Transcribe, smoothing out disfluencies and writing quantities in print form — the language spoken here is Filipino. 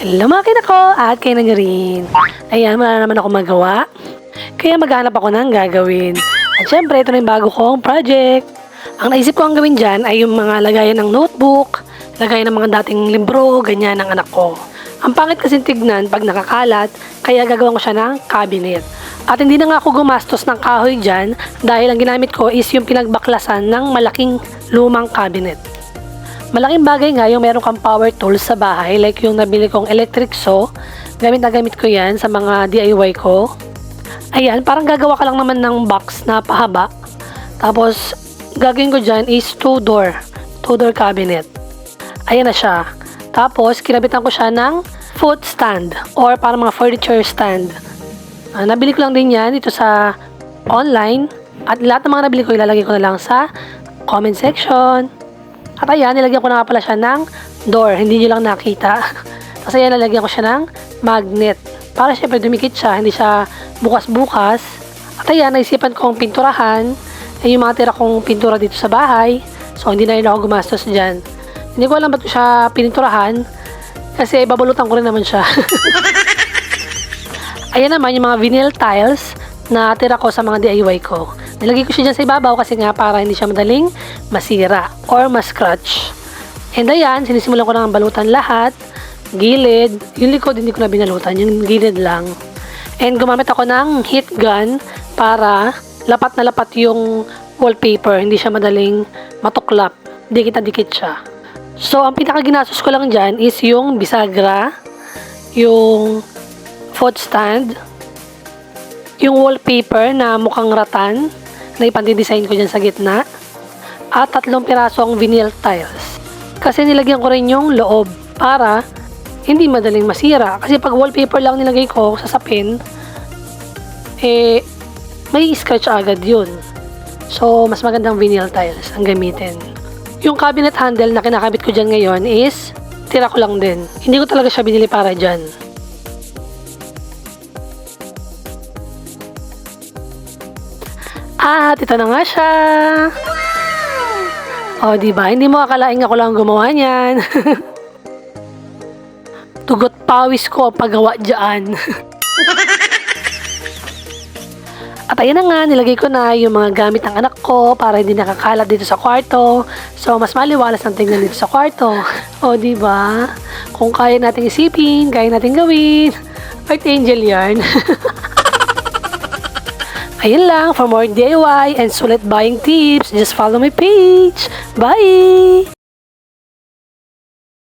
Hello mga kinako at kayo na nyo rin. Ayan, wala naman ako magawa. Kaya maghanap ako ng gagawin. At syempre, ito na yung bago kong project. Ang naisip ko ang gawin dyan ay yung mga lagayan ng notebook, lagayan ng mga dating libro, ganyan ng anak ko. Ang pangit kasi tignan pag nakakalat, kaya gagawin ko siya ng cabinet. At hindi na nga ako gumastos ng kahoy dyan dahil ang ginamit ko is yung pinagbaklasan ng malaking lumang cabinet. Malaking bagay nga yung meron kang power tools sa bahay, like yung nabili kong electric saw. Gamit na gamit ko yan sa mga DIY ko. Ayan, parang gagawa ka lang naman ng box na pahaba. Tapos, gagawin ko dyan is two-door cabinet. Ayan na siya. Tapos, kinabitan ko siya ng foot stand or parang mga furniture stand. Nabili ko lang din yan dito sa online. At lahat ng mga nabili ko, ilalagay ko na lang sa comment section. At ayan, nilagyan ko na nga pala siya ng door. Hindi nyo lang nakita. Kasi ayan, nilagyan ko siya ng magnet. Para syempre dumikit siya, hindi siya bukas-bukas. At ayan, naisipan kong pinturahan. Ay yung mga tira kong pintura dito sa bahay. So, hindi na rin ako gumastos dyan. Hindi ko alam ba't ko siya pininturahan. Kasi babulutan ko rin naman siya. Ayan naman yung mga vinyl tiles na tira ko sa mga DIY ko. Nilagay ko siya dyan sa ibabaw kasi nga para hindi siya madaling masira or ma-scratch. And ayan, sinisimulan ko na ng balutan lahat. Gilid. Yung likod hindi ko na binalutan. Yung gilid lang. And gumamit ako ng heat gun para lapat na lapat yung wallpaper. Hindi siya madaling matuklap. Dikit-dikit siya. So, ang pinaka-ginastos ko lang dyan is yung bisagra, yung foot stand, yung wallpaper na mukhang ratan, na ipandidesign ko dyan sa gitna, at 3 pirasong vinyl tiles. Kasi nilagyan ko rin yung loob para hindi madaling masira. Kasi pag wallpaper lang nilagay ko sa sapin, may scratch agad yun. So, mas magandang vinyl tiles ang gamitin. Yung cabinet handle na kinakabit ko dyan ngayon is tira ko lang din. Hindi ko talaga siya binili para dyan. At ito na nga siya. O, diba? Hindi mo akalaing ako lang gumawa niyan. Tugot pawis ko ang paggawa dyan. At ayun na nga, nilagay ko na yung mga gamit ng anak ko para hindi nakakalat dito sa kwarto. So, mas maliwalas ang tingnan dito sa kwarto. O, diba? Kung kaya nating isipin, kaya nating gawin. Art Angel yarn. Ayun lang, for more DIY and sulit buying tips, just follow my page. Bye!